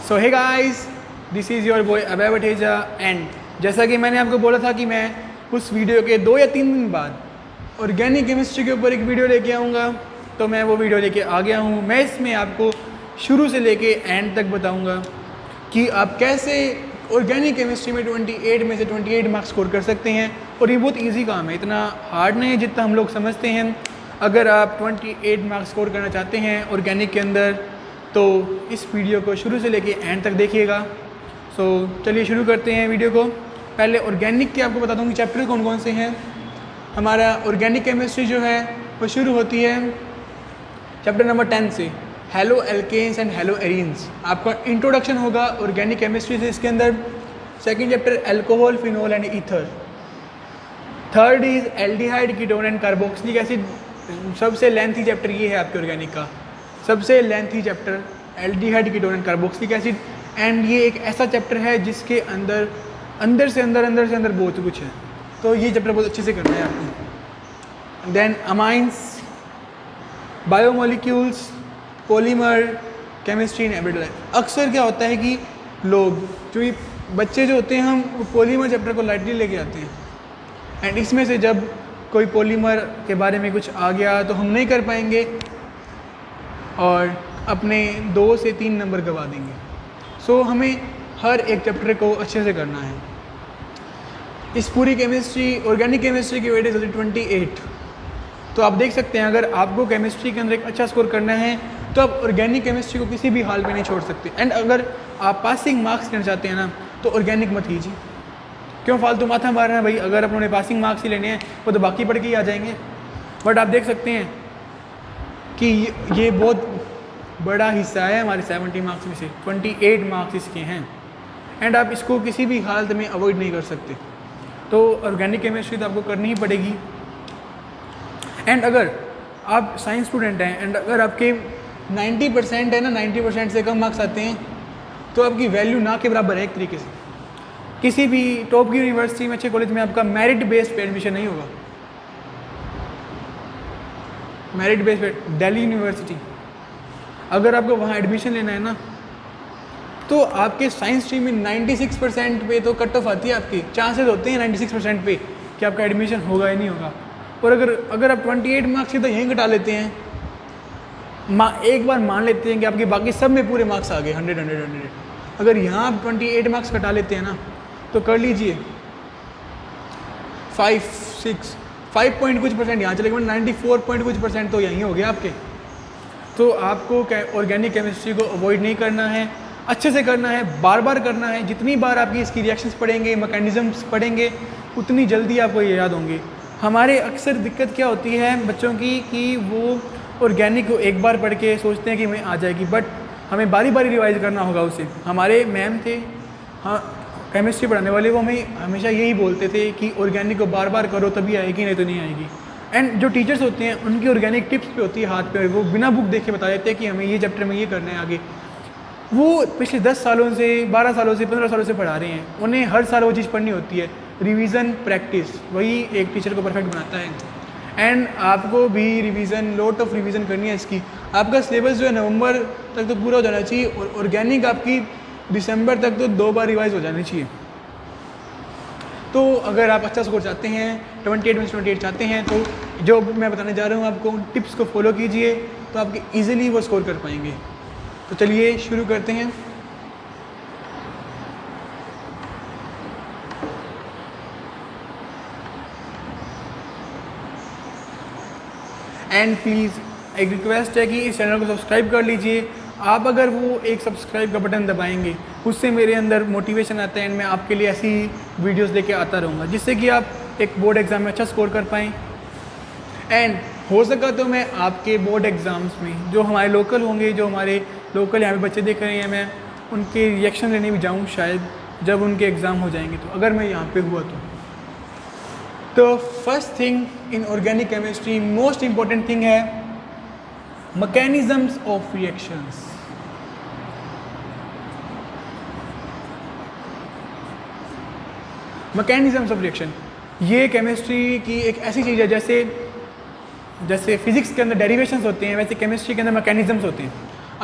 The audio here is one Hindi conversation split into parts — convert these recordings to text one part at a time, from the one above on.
So hey guys, this is your boy Abhay Vateja. And जैसा कि मैंने आपको बोला था कि मैं उस वीडियो के 2 या 3 दिन बाद ऑर्गेनिक केमिस्ट्री के ऊपर एक वीडियो लेके आऊँगा, तो मैं वो वीडियो लेके आ गया हूँ। मैं इसमें आपको शुरू से लेके एंड तक बताऊँगा कि आप कैसे ऑर्गेनिक केमिस्ट्री में 28 में से 28 मार्क्स स्कोर कर सकते हैं। और ये बहुत इजी काम है, इतना हार्ड नहीं है जितना हम लोग समझते हैं। अगर आप 28 मार्क्स स्कोर करना चाहते हैं ऑर्गेनिक के अंदर, तो इस वीडियो को शुरू से लेके एंड तक देखिएगा। सो चलिए शुरू करते हैं वीडियो को। पहले ऑर्गेनिक के आपको बता दूँ कि चैप्टर कौन कौन से हैं। हमारा ऑर्गेनिक केमिस्ट्री जो है वो शुरू होती है चैप्टर नंबर 10 से, haloalkanes and haloarenes. आपका इंट्रोडक्शन होगा ऑर्गेनिक केमिस्ट्री से इसके अंदर। Second chapter alcohol, phenol and ether. Third is aldehyde, ketone and carboxylic acid. सबसे लेंथी चैप्टर ये है आपके ऑर्गेनिक का, सबसे lengthy chapter aldehyde, ketone and carboxylic acid. And ये एक ऐसा चैप्टर है जिसके अंदर से अंदर बहुत कुछ है, तो ये चैप्टर बहुत अच्छे से करना है आपको। Then amines, biomolecules, polymer, chemistry in everyday life. अक्सर क्या होता है कि लोग जो बच्चे जो होते हैं, हम पॉलीमर चैप्टर को लाइटली लेके आते हैं। एंड इसमें से जब कोई पॉलीमर के बारे में कुछ आ गया तो हम नहीं कर पाएंगे और अपने 2 से 3 नंबर गवा देंगे। सो हमें हर एक चैप्टर को अच्छे से करना है। इस पूरी केमिस्ट्री, ऑर्गेनिक केमिस्ट्री की वेटेज होती है 28। तो आप देख सकते हैं, अगर आपको केमिस्ट्री के अंदर एक अच्छा स्कोर करना है तो आप ऑर्गेनिक केमिस्ट्री को किसी भी हाल में नहीं छोड़ सकते। एंड अगर आप पासिंग मार्क्स लेना चाहते हैं ना, तो ऑर्गेनिक मत कीजिए। क्यों फालतू माथा मारना है भाई? अगर अपने पासिंग मार्क्स ही लेने हैं वो तो बाकी पढ़ के ही आ जाएंगे। बट आप देख सकते हैं कि ये बहुत बड़ा हिस्सा है हमारे 70 मार्क्स में से 28 मार्क्स इसके हैं। एंड आप इसको किसी भी हालत में अवॉइड नहीं कर सकते। तो ऑर्गेनिक केमिस्ट्री तो आपको करनी ही पड़ेगी। एंड अगर आप साइंस स्टूडेंट हैं एंड अगर आपके 90% है ना, 90% से कम मार्क्स आते हैं, तो आपकी वैल्यू ना के बराबर है एक तरीके से। किसी भी टॉप की यूनिवर्सिटी में, अच्छे कॉलेज में आपका मेरिट बेस पे एडमिशन नहीं होगा। मेरिट बेस पे दिल्ली यूनिवर्सिटी, अगर आपको वहाँ एडमिशन लेना है ना, तो आपके साइंस स्ट्रीम में 96% पे तो कट ऑफ आती है आपकी। चांसेस होते हैं 96% पे कि आपका एडमिशन होगा या नहीं होगा। और अगर आप 28 मार्क्स सीधा यहीं घटा लेते हैं, एक बार मान लेते हैं कि आपके बाकी सब में पूरे मार्क्स आ गए 100। अगर यहाँ आप 28 मार्क्स घटा लेते हैं ना, तो कर लीजिए 5 पॉइंट कुछ परसेंट यहाँ चले गए, 94 पॉइंट कुछ परसेंट तो यहीं हो गया आपके। तो आपको ऑर्गेनिक केमिस्ट्री को अवॉइड नहीं करना है, अच्छे से करना है, बार बार करना है। जितनी बार आपकी इसकी रिएक्शंस पढ़ेंगे, मैकेनिज्म्स पढ़ेंगे, उतनी जल्दी आपको ये याद होंगे। हमारे अक्सर दिक्कत क्या होती है बच्चों की कि वो ऑर्गेनिक को एक बार पढ़ के सोचते हैं कि हमें आ जाएगी, बट हमें बारी बारी रिवाइज करना होगा उसे। हमारे मैम थे, हाँ, केमिस्ट्री पढ़ाने वाले, वो हमें हमेशा यही बोलते थे कि ऑर्गेनिक को बार बार करो तभी आएगी, नहीं तो नहीं आएगी। एंड जो टीचर्स होते हैं उनकी ऑर्गेनिक टिप्स पे होती है हाथ पे, वो बिना बुक देखे बता देते हैं कि हमें ये चैप्टर में ये करना है आगे। वो पिछले 10 सालों से, 12 सालों से, 15 सालों से पढ़ा रहे हैं, उन्हें हर साल वो चीज़ पढ़नी होती है। रिवीजन, प्रैक्टिस, वही एक टीचर को परफेक्ट बनाता है। एंड आपको भी रिवीजन, लॉट ऑफ रिवीजन करनी है इसकी। आपका सिलेबस जो है नवंबर तक तो पूरा हो जाना चाहिए, और ऑर्गेनिक आपकी दिसंबर तक तो 2 बार रिवाइज हो जानी चाहिए। तो अगर आप अच्छा स्कोर चाहते हैं, 28 में से 28 चाहते हैं, तो जो मैं बताने जा रहा हूँ आपको, उन टिप्स को फॉलो कीजिए, तो आप ईजिली वो स्कोर कर पाएंगे। तो चलिए शुरू करते हैं। एंड प्लीज़ एक रिक्वेस्ट है कि इस चैनल को सब्सक्राइब कर लीजिए। आप अगर वो एक सब्सक्राइब का बटन दबाएंगे, उससे मेरे अंदर मोटिवेशन आता है एंड मैं आपके लिए ऐसी वीडियोस लेके आता रहूँगा, जिससे कि आप एक बोर्ड एग्ज़ाम में अच्छा स्कोर कर पाएँ। एंड हो सका तो मैं आपके बोर्ड एग्ज़ाम्स में जो हमारे लोकल होंगे, जो हमारे लोकल यहाँ पे बच्चे देख रहे हैं, मैं उनके रिएक्शन लेने भी जाऊँ शायद, जब उनके एग्ज़ाम हो जाएंगे, तो अगर मैं यहाँ पे हुआ तो first thing in organic chemistry, most important thing है mechanisms of reactions. Mechanisms of reaction, ये केमिस्ट्री की एक ऐसी चीज़ है, जैसे फिजिक्स के अंदर डेरिवेशंस होते हैं, वैसे केमिस्ट्री के अंदर मैकेनिज्म्स होते हैं।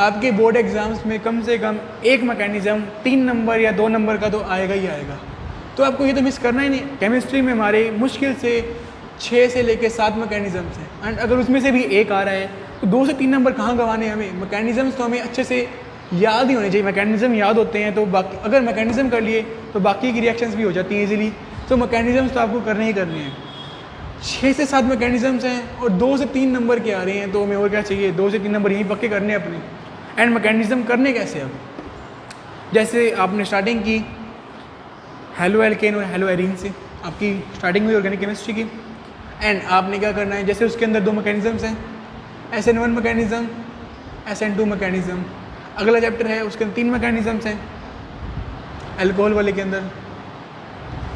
आपके बोर्ड एग्ज़ाम्स में कम से कम एक मैकेनिज़्म 3 नंबर या 2 नंबर का तो आएगा ही आएगा। तो आपको ये तो मिस करना ही नहीं। केमिस्ट्री में हमारे मुश्किल से 6 से लेकर 7 मैकेनिज़म्स हैं एंड अगर उसमें से भी एक आ रहा है तो 2 से 3 नंबर कहाँ गंवाने हैं हमें। मैकेनिज़म्स तो हमें अच्छे से याद ही होने चाहिए। मैकेनिज़्म याद होते हैं तो बाकी अगर मैकेनिज़्म कर लिए तो बाकी की रिएक्शंस भी हो जाती हैं इजीली। तो मैकेनिज़म्स तो आपको करने ही करने हैं। 6 से 7 मैकेनिज़म्स हैं और 2 से 3 नंबर के आ रहे हैं तो हमें और क्या चाहिए, 2 से 3 नंबर यहीं पक्के करने हैं अपने। एंड मैकेनिज़्म करने कैसे अब, जैसे आपने स्टार्टिंग की हेलो एल्केन और हेलो एरीन से, आपकी स्टार्टिंग हुई ऑर्गेनिक केमिस्ट्री की। एंड आपने क्या करना है, जैसे उसके अंदर 2 मैकेनिज़म्स हैं, SN1 मैकेनिज़्म, SN2 मैकेनिज़्म। अगला चैप्टर है उसके अंदर 3 मैकेनिज़म्स हैं अल्कोहल वाले के अंदर।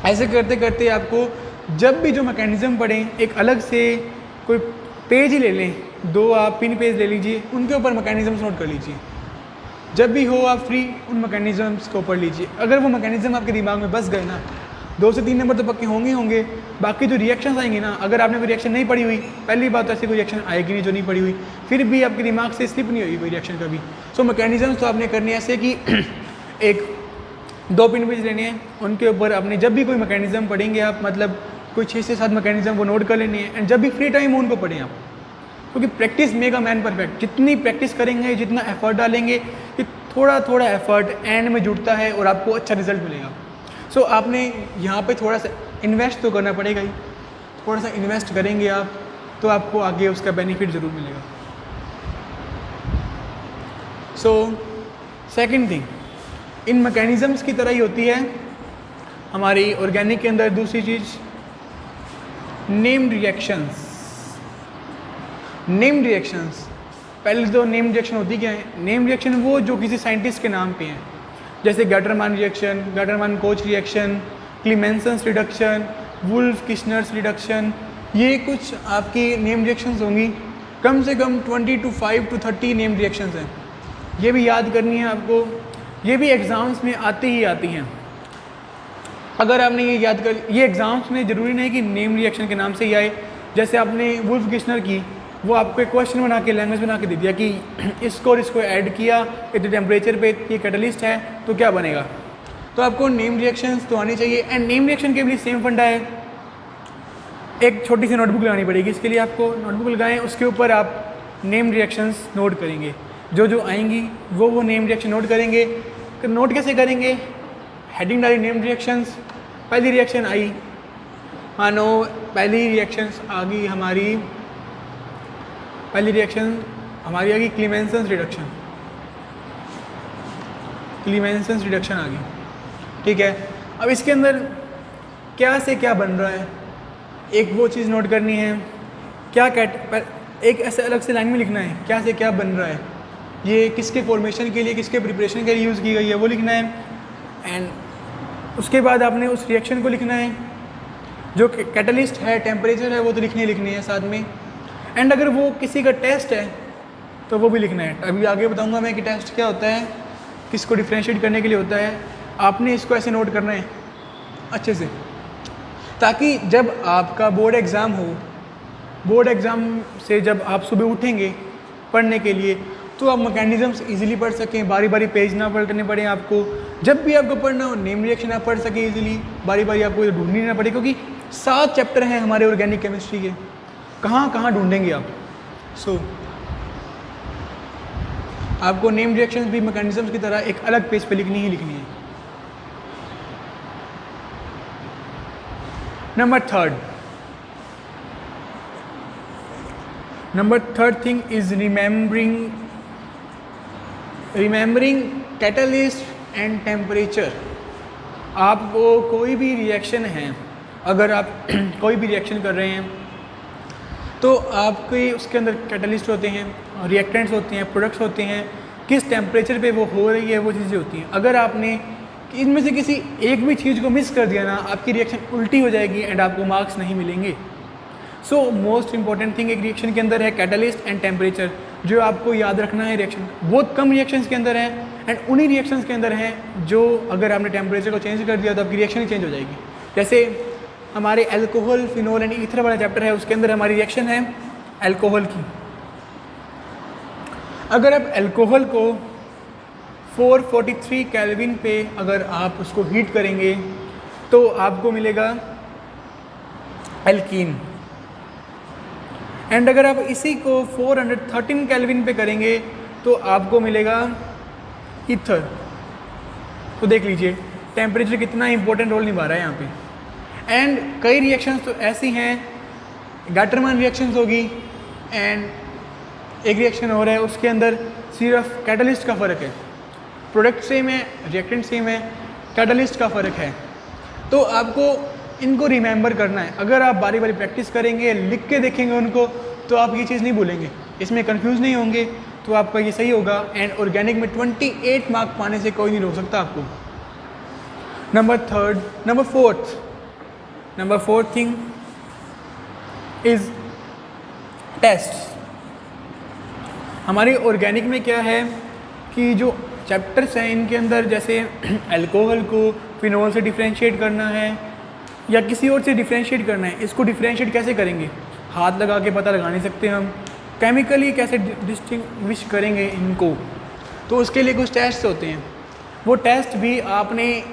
ऐसे करते करते आपको जब भी जो मैकेनिज़्म पढ़ें एक अलग से कोई पेज ही ले लें, 2 आप पिन पेज ले लीजिए, उनके ऊपर मैकेनिज़म्स नोट कर लीजिए। जब भी हो आप फ्री उन मैकेनिज़म्स को पढ़ लीजिए। अगर वो मैकेनिज़्म आपके दिमाग में बस गए ना, 2 से 3 नंबर तो पक्के होंगे होंगे। बाकी जो रिएक्शंस आएंगे ना, अगर आपने कोई रिएक्शन नहीं पढ़ी हुई, पहली बात तो ऐसी कोई रिएक्शन आएगी नहीं जो नहीं पढ़ी हुई, फिर भी आपके दिमाग से स्लिप नहीं होगी कोई रिएक्शन कभी। सो मैकेनिज़म्स तो आपने करने ऐसे कि एक 2 पिन पेज लेने हैं, उनके ऊपर आपने जब भी कोई मैकेनिज़्म पढ़ेंगे आप, मतलब कोई 6 से 7 मैकेनिज़्म को नोट कर लेने हैं एंड जब भी फ्री टाइम हो उनको पढ़ें आप। क्योंकि practice make a man perfect. जितनी प्रैक्टिस करेंगे, जितना एफर्ट डालेंगे, कि थोड़ा थोड़ा एफर्ट एंड में जुड़ता है और आपको अच्छा रिजल्ट मिलेगा। सो आपने यहाँ पे थोड़ा सा इन्वेस्ट तो करना पड़ेगा ही। थोड़ा सा इन्वेस्ट करेंगे आप तो आपको आगे उसका बेनिफिट ज़रूर मिलेगा। सो सेकंड थिंग, इन मैकेनिज़म्स की तरह ही होती है हमारी ऑर्गेनिक के अंदर दूसरी चीज़, नेम्ड रिएक्शंस। नेम्ड रिएक्शंस, पहले तो नेम्ड रिएक्शन होती क्या है? नेम्ड रिएक्शन वो जो किसी साइंटिस्ट के नाम पे हैं, जैसे Gattermann reaction, Gattermann Koch reaction, Clemmensen's reduction, Wolff Kishner's reduction, ये कुछ आपकी नेम्ड रिएक्शंस होंगी। कम से कम 25 to 30 नेम्ड रिएक्शंस हैं। ये भी याद करनी है आपको, ये भी एग्ज़ाम्स में आती ही आती हैं। अगर आपने ये याद कर, ये एग्ज़ाम्स में ज़रूरी नहीं कि नेम रिएक्शन के नाम से ही आए। जैसे आपने वुल्फ किशनर की, वो आपको एक क्वेश्चन बना के, लैंग्वेज बना के दे दिया कि इसको और इसको ऐड किया, इतने टेम्परेचर पे ये कैटलिस्ट है तो क्या बनेगा। तो आपको नेम रिएक्शंस तो आनी चाहिए। एंड नेम रिएक्शन के भी सेम फंडा है, एक छोटी सी नोटबुक लगानी पड़ेगी इसके लिए। आपको नोटबुक लगाएं, उसके ऊपर आप नेम रिएक्शंस नोट करेंगे, जो जो आएंगी वो नेम रिएक्शन नोट करेंगे। नोट कैसे करेंगे? हेडिंग डाली नेम रिएक्शंस, पहली रिएक्शन आई, मानो पहली रिएक्शंस आ गई हमारी, पहली रिएक्शन हमारी आ गई क्लीमेंसन्स रिडक्शन, क्लीमेंसन्स रिडक्शन आ गई, ठीक है। अब इसके अंदर क्या से क्या बन रहा है, एक वो चीज़ नोट करनी है। क्या एक ऐसे अलग से लाइन में लिखना है, क्या से क्या बन रहा है, ये किसके फॉर्मेशन के लिए, किसके प्रिपरेशन के लिए यूज़ की गई है, वो लिखना है। एंड उसके बाद आपने उस रिएक्शन को लिखना है, जो कैटलिस्ट है, टेम्परेचर है, वो तो लिखनी है साथ में। एंड अगर वो किसी का टेस्ट है तो वो भी लिखना है। अभी आगे बताऊंगा मैं कि टेस्ट क्या होता है, किसको डिफ्रेंशिएट करने के लिए होता है। आपने इसको ऐसे नोट करना है अच्छे से, ताकि जब आपका बोर्ड एग्ज़ाम हो, बोर्ड एग्ज़ाम से जब आप सुबह उठेंगे पढ़ने के लिए, तो आप मैकेनिज़म्स इजीली पढ़ सकें, बारी बारी पेज ना पढ़ने पड़े आपको। जब भी आपको पढ़ना हो नेम रिएक्शन आप पढ़ सकें इजीली, बारी बारी आपको ढूंढनी ना पड़े, क्योंकि 7 चैप्टर हैं हमारे ऑर्गेनिक केमिस्ट्री के, कहाँ कहाँ ढूंढेंगे आप। सो आपको नेम रिएक्शंस भी मैकेनिज़म्स की तरह एक अलग पेज पे लिखनी ही लिखनी है। Number third thing is remembering catalyst and temperature. आपको कोई भी रिएक्शन है, अगर आप कोई भी रिएक्शन कर रहे हैं तो आपके उसके अंदर कैटलिस्ट होते हैं, रिएक्टेंट्स होते हैं, प्रोडक्ट्स होते हैं, किस टेम्परेचर पे वो हो रही है वो चीज़ें होती हैं। अगर आपने इनमें से किसी एक भी चीज़ को मिस कर दिया ना, आपकी रिएक्शन उल्टी हो जाएगी एंड आपको मार्क्स नहीं मिलेंगे। सो मोस्ट इंपॉर्टेंट थिंग एक रिएक्शन के अंदर है कैटलिस्ट एंड टेम्परेचर, जो आपको याद रखना है। रिएक्शन बहुत कम रिएक्शंस के अंदर है एंड उन्हीं रिएक्शंस के अंदर हैं जो अगर आपने टेम्परेचर को चेंज कर दिया तो आपकी रिएक्शन ही चेंज हो जाएगी। जैसे हमारे अल्कोहल, फिनोल एंड ईथर वाला चैप्टर है, उसके अंदर हमारी रिएक्शन है अल्कोहल की। अगर आप अल्कोहल को 443 केल्विन पे अगर आप उसको हीट करेंगे तो आपको मिलेगा एल्कीन। एंड अगर आप इसी को 413 केल्विन पे करेंगे तो आपको मिलेगा ईथर। तो देख लीजिए टेम्परेचर कितना इंपॉर्टेंट रोल निभा रहा है यहाँ पे। एंड कई रिएक्शंस तो ऐसी हैं, गैटरमैन रिएक्शंस होगी एंड एक रिएक्शन हो रहा है उसके अंदर सिर्फ कैटलिस्ट का फ़र्क है, प्रोडक्ट सेम है, रिएक्टेंट सेम है, कैटलिस्ट का फ़र्क है। तो आपको इनको रिमेंबर करना है। अगर आप बारी बारी प्रैक्टिस करेंगे, लिख के देखेंगे उनको, तो आप ये चीज़ नहीं भूलेंगे, इसमें कंफ्यूज नहीं होंगे, तो आपका ये सही होगा। एंड ऑर्गेनिक में 28 मार्क पाने से कोई नहीं रोक सकता आपको। Number fourth thing is test. हमारे ऑर्गेनिक में क्या है कि जो चैप्टर्स हैं इनके अंदर जैसे अल्कोहल को फिनोल से डिफ्रेंशिएट करना है या किसी और से डिफ्रेंशिएट करना है, इसको डिफ्रेंशिएट कैसे करेंगे? हाथ लगा के पता लगा नहीं सकते हम, केमिकली कैसे डिस्टिंग्विश करेंगे इनको? तो उसके लिए कुछ टेस्ट होते हैं। वो टेस्ट भी आपने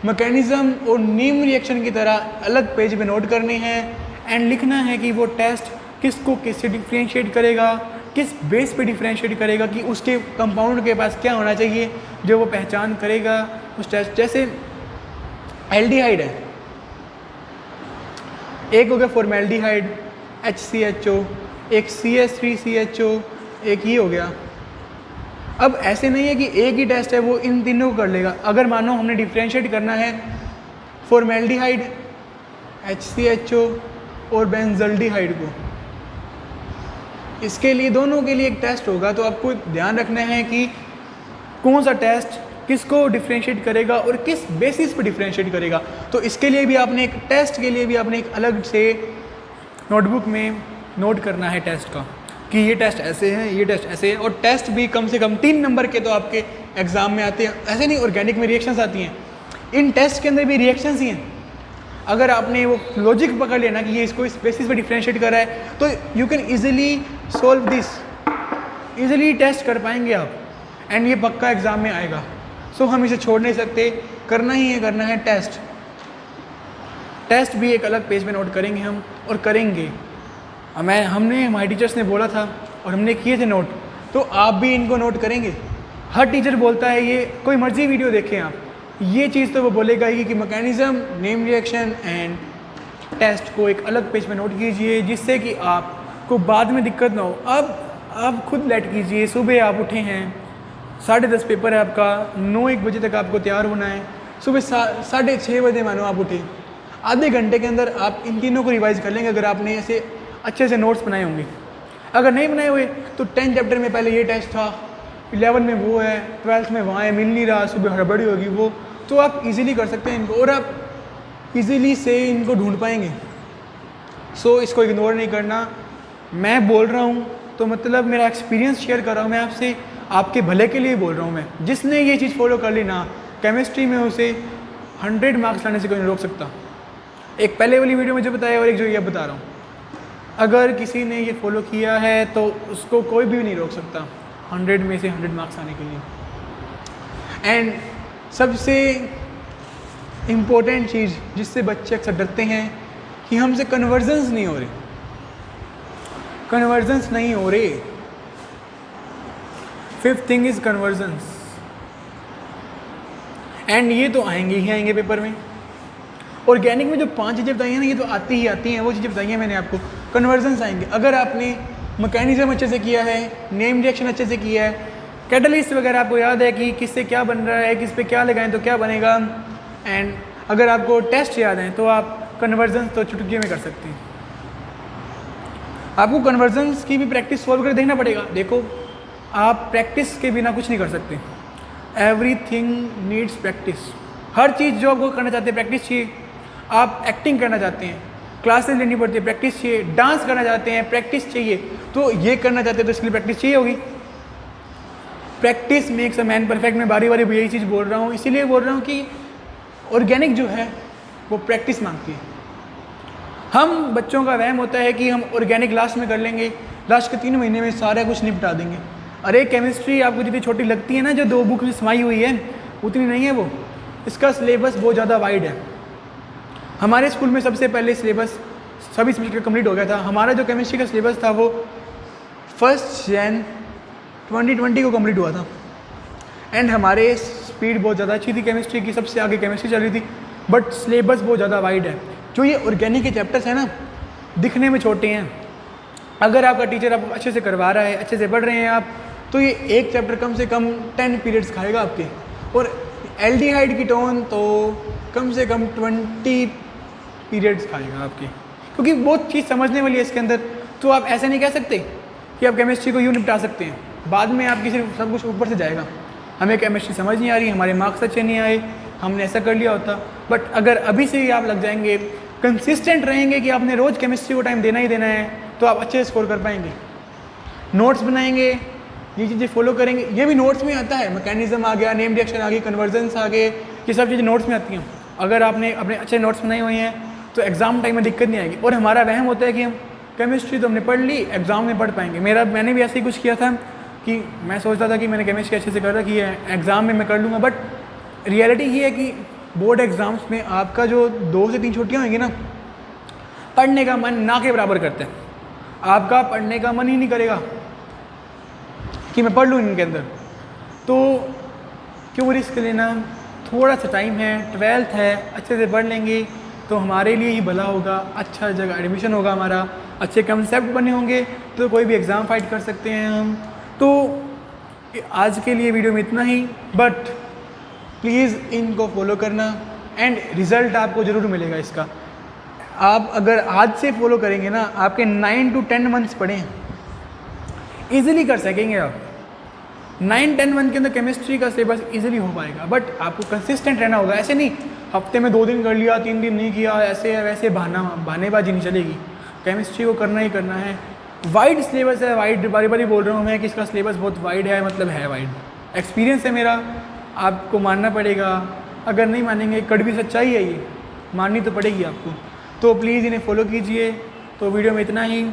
मैकेनिज़्म और नीम रिएक्शन की तरह अलग पेज पे नोट करने हैं एंड लिखना है कि वो टेस्ट किसको किससे डिफ्रेंशिएट करेगा, किस बेस पे डिफ्रेंशिएट करेगा, कि उसके कंपाउंड के पास क्या होना चाहिए जो वो पहचान करेगा उस टेस्ट। जैसे एल्डिहाइड है, एक हो गया फॉर्मेल्डिहाइड HCHO, एक CS3CHO, एक ये हो गया। अब ऐसे नहीं है कि एक ही टेस्ट है वो इन तीनों को कर लेगा। अगर मानो हमने डिफ्रेंशिएट करना है फॉर्मेल्डिहाइड, HCHO और बेंजल्डिहाइड को, इसके लिए दोनों के लिए एक टेस्ट होगा। तो आपको ध्यान रखना है कि कौन सा टेस्ट किसको डिफ्रेंशिएट करेगा और किस बेसिस पे डिफ्रेंशिएट करेगा। तो इसके लिए भी आपने एक टेस्ट के लिए भी आपने एक अलग से नोटबुक में नोट करना है टेस्ट का कि ये टेस्ट ऐसे है, ये टेस्ट ऐसे है। और टेस्ट भी कम से कम 3 नंबर के तो आपके एग्ज़ाम में आते हैं। ऐसे नहीं ऑर्गेनिक में रिएक्शंस आती हैं, इन टेस्ट के अंदर भी रिएक्शंस ही हैं। अगर आपने वो लॉजिक पकड़ लिया ना कि ये इसको इस बेसिस पे डिफ्रेंशिएट कर रहा है तो you can easily solve this, easily test कर पाएंगे आप एंड ये पक्का एग्ज़ाम में आएगा। सो हम इसे छोड़ नहीं सकते, करना है टेस्ट। टेस्ट भी एक अलग पेज में नोट करेंगे हम और करेंगे। हमने हमारे टीचर्स ने बोला था और हमने किए थे नोट, तो आप भी इनको नोट करेंगे। हर टीचर बोलता है, ये कोई मर्जी वीडियो देखें आप, ये चीज़ तो वो बोलेगा ही कि mechanism, name reaction and test को एक अलग पेज में नोट कीजिए जिससे कि आपको बाद में दिक्कत ना हो। अब आप खुद लेट कीजिए, सुबह आप उठे हैं, 10:30 पेपर है आपका, 9-1 बजे तक आपको तैयार होना है, सुबह 6:30 बजे मानो आप उठे, आधे घंटे के अंदर आप इन तीनों को रिवाइज़ कर लेंगे अगर आपने ऐसे अच्छे से नोट्स बनाए होंगे। अगर नहीं बनाए हुए तो 10 चैप्टर में पहले ये टेस्ट था, 11 में वो है, 12th में वहाँ है, मिल नहीं रहा, सुबह हड़बड़ी होगी वो, तो आप इजीली कर सकते हैं इनको और आप इजीली से इनको ढूंढ पाएंगे। सो इसको इग्नोर नहीं करना। मैं बोल रहा हूँ तो मतलब मेरा एक्सपीरियंस शेयर कर रहा हूँ मैं आपसे, आपके भले के लिए बोल रहा हूँ मैं। जिसने ये चीज़ फॉलो कर ली ना, केमिस्ट्री में उसे 100 मार्क्स लाने से कोई नहीं रोक सकता। एक पहले वाली वीडियो में जो बताया और एक जो ये बता रहा हूँ, अगर किसी ने ये फॉलो किया है तो उसको कोई भी नहीं रोक सकता 100 में से 100 मार्क्स आने के लिए। एंड सबसे इम्पोर्टेंट चीज़ जिससे बच्चे अक्सर डरते हैं कि हमसे कन्वर्जन्स नहीं हो रहे। 5th thing is convergence. And ये तो आएंगे ही आएंगे पेपर में। ऑर्गेनिक में जो 5 चीज़ें बताई हैं ना, ये तो आती ही आती हैं, वो चीज़ें बताई हैं मैंने आपको। कन्वर्जन्स आएंगे अगर आपने मैकेनिज्म अच्छे से किया है, नेम रिएक्शन अच्छे से किया है, कैटलिस्ट वगैरह आपको याद है कि किससे क्या बन रहा है, किस पे क्या लगाएं तो क्या बनेगा। एंड अगर आपको टेस्ट याद हैं तो आप कन्वर्जन्स तो चुटकी में कर सकते हैं। आपको कन्वर्जन्स की भी प्रैक्टिस सॉल्व कर देखना पड़ेगा। देखो, आप प्रैक्टिस के बिना कुछ नहीं कर सकते। Everything needs practice. हर चीज़ जो आपको करना चाहते हैं प्रैक्टिस चाहिए। आप एक्टिंग करना चाहते हैं, क्लासेस लेनी पड़ती है, प्रैक्टिस चाहिए। डांस करना चाहते हैं, प्रैक्टिस चाहिए। तो ये करना चाहते हैं तो इसके लिए प्रैक्टिस चाहिए होगी। Practice makes a man perfect. मैं बारी बारी यही चीज़ बोल रहा हूँ, इसीलिए बोल रहा हूँ कि ऑर्गेनिक जो है वो प्रैक्टिस मांगती है। हम बच्चों का वहम होता है कि हम ऑर्गेनिक लास्ट में कर लेंगे, लास्ट के 3 महीने में सारा कुछ निपटा देंगे। अरे केमिस्ट्री आपको जितनी छोटी लगती है ना, जो 2 बुक में समाई हुई है, उतनी नहीं है वो। इसका सिलेबस बहुत ज़्यादा वाइड है। हमारे स्कूल में सबसे पहले सिलेबस सभी सब्जेक्ट का कंप्लीट हो गया था। हमारा जो केमिस्ट्री का सिलेबस था वो 1 जनवरी 2020 को कंप्लीट हुआ था। एंड हमारे स्पीड बहुत ज़्यादा अच्छी थी केमिस्ट्री की, सबसे आगे केमिस्ट्री चल रही थी, बट सिलेबस बहुत ज़्यादा वाइड है। जो ये ऑर्गेनिक के चैप्टर्स हैं ना, दिखने में छोटे हैं, अगर आपका टीचर आपको अच्छे से करवा रहा है, अच्छे से पढ़ रहे हैं आप, तो ये एक चैप्टर कम से कम 10 पीरियड्स खाएगा आपके। और एल्डिहाइड कीटोन तो कम से कम 20 पीरियड्स खाएगा आपके, क्योंकि बहुत चीज़ समझने वाली है इसके अंदर। तो आप ऐसे नहीं कह सकते कि आप केमिस्ट्री को यूँ निपटा सकते हैं, बाद में आपकी सिर्फ सब कुछ ऊपर से जाएगा। हमें केमिस्ट्री समझ नहीं आ रही, हमारे मार्क्स अच्छे नहीं आए, हमने ऐसा कर लिया होता। बट अगर अभी से ही आप लग जाएंगे, कंसिस्टेंट रहेंगे कि आपने रोज़ केमिस्ट्री को टाइम देना ही देना है, तो आप अच्छे स्कोर कर पाएंगे। नोट्स बनाएंगे, ये चीज़ें फॉलो करेंगे, ये भी नोट्स में आता है। मैकेनिज्म आ गया, नेम रिएक्शन आ गई, कन्वर्जन्स आ गए, ये सब चीज़ें नोट्स में आती हैं। अगर आपने अपने अच्छे नोट्स बनाए हुए हैं तो एग्ज़ाम टाइम में दिक्कत नहीं आएगी। और हमारा वहम होता है कि हम केमिस्ट्री तो हमने पढ़ ली, एग्ज़ाम में पढ़ पाएंगे। मैंने भी ऐसे ही कुछ किया था कि मैं सोचता था कि मैंने केमिस्ट्री अच्छे से कर रखी है, एग्ज़ाम में मैं कर लूँगा। बट रियलिटी ये है कि बोर्ड एग्ज़ाम्स में आपका जो 2 से 3 छुट्टियाँ होंगी ना, पढ़ने का मन ना के बराबर करते हैं। आपका पढ़ने का मन ही नहीं करेगा कि मैं पढ़ लूँ इनके अंदर, तो क्यों रिस्क लेना। थोड़ा सा टाइम है, 12th है, अच्छे से पढ़ लेंगे तो हमारे लिए ही भला होगा, अच्छा जगह एडमिशन होगा हमारा, अच्छे कंसेप्ट बने होंगे तो कोई भी एग्ज़ाम फाइट कर सकते हैं हम। तो आज के लिए वीडियो में इतना ही, बट प्लीज़ इनको फॉलो करना एंड रिज़ल्ट आपको ज़रूर मिलेगा इसका। आप अगर आज से फॉलो करेंगे ना, आपके 9 to 10 मंथ्स पढ़ें, ईज़िली कर सकेंगे आप। 9-10 मंथ के अंदर केमिस्ट्री का सिलेबस ईजिली हो पाएगा। बट आपको कंसिस्टेंट रहना होगा। ऐसे नहीं हफ्ते में 2 दिन कर लिया, 3 दिन नहीं किया, ऐसे है वैसे बहानेबाजी नहीं चलेगी। केमिस्ट्री को करना ही करना है। वाइड सिलेबस है, वाइड, बारी बारी बोल रहा हूँ मैं कि इसका सिलेबस बहुत वाइड है, मतलब है वाइड। एक्सपीरियंस है मेरा, आपको मानना पड़ेगा। अगर नहीं मानेंगे, कड़वी सच्चाई है ये, माननी तो पड़ेगी आपको। तो प्लीज़ इन्हें फॉलो कीजिए। तो वीडियो में इतना ही।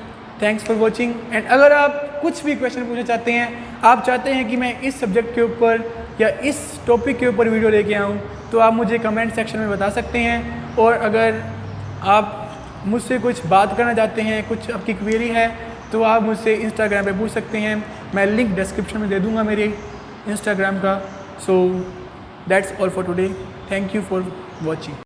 Thanks for watching. एंड अगर आप कुछ भी क्वेश्चन पूछना चाहते हैं, आप चाहते हैं कि मैं इस सब्जेक्ट के ऊपर या इस टॉपिक के ऊपर वीडियो लेके आऊँ, तो आप मुझे कमेंट सेक्शन में बता सकते हैं। और अगर आप मुझसे कुछ बात करना चाहते हैं, कुछ आपकी क्वेरी है, तो आप मुझसे इंस्टाग्राम पे पूछ सकते हैं। मैं लिंक डिस्क्रिप्शन में दे दूँगा मेरे इंस्टाग्राम का। So that's all for today. Thank you for watching.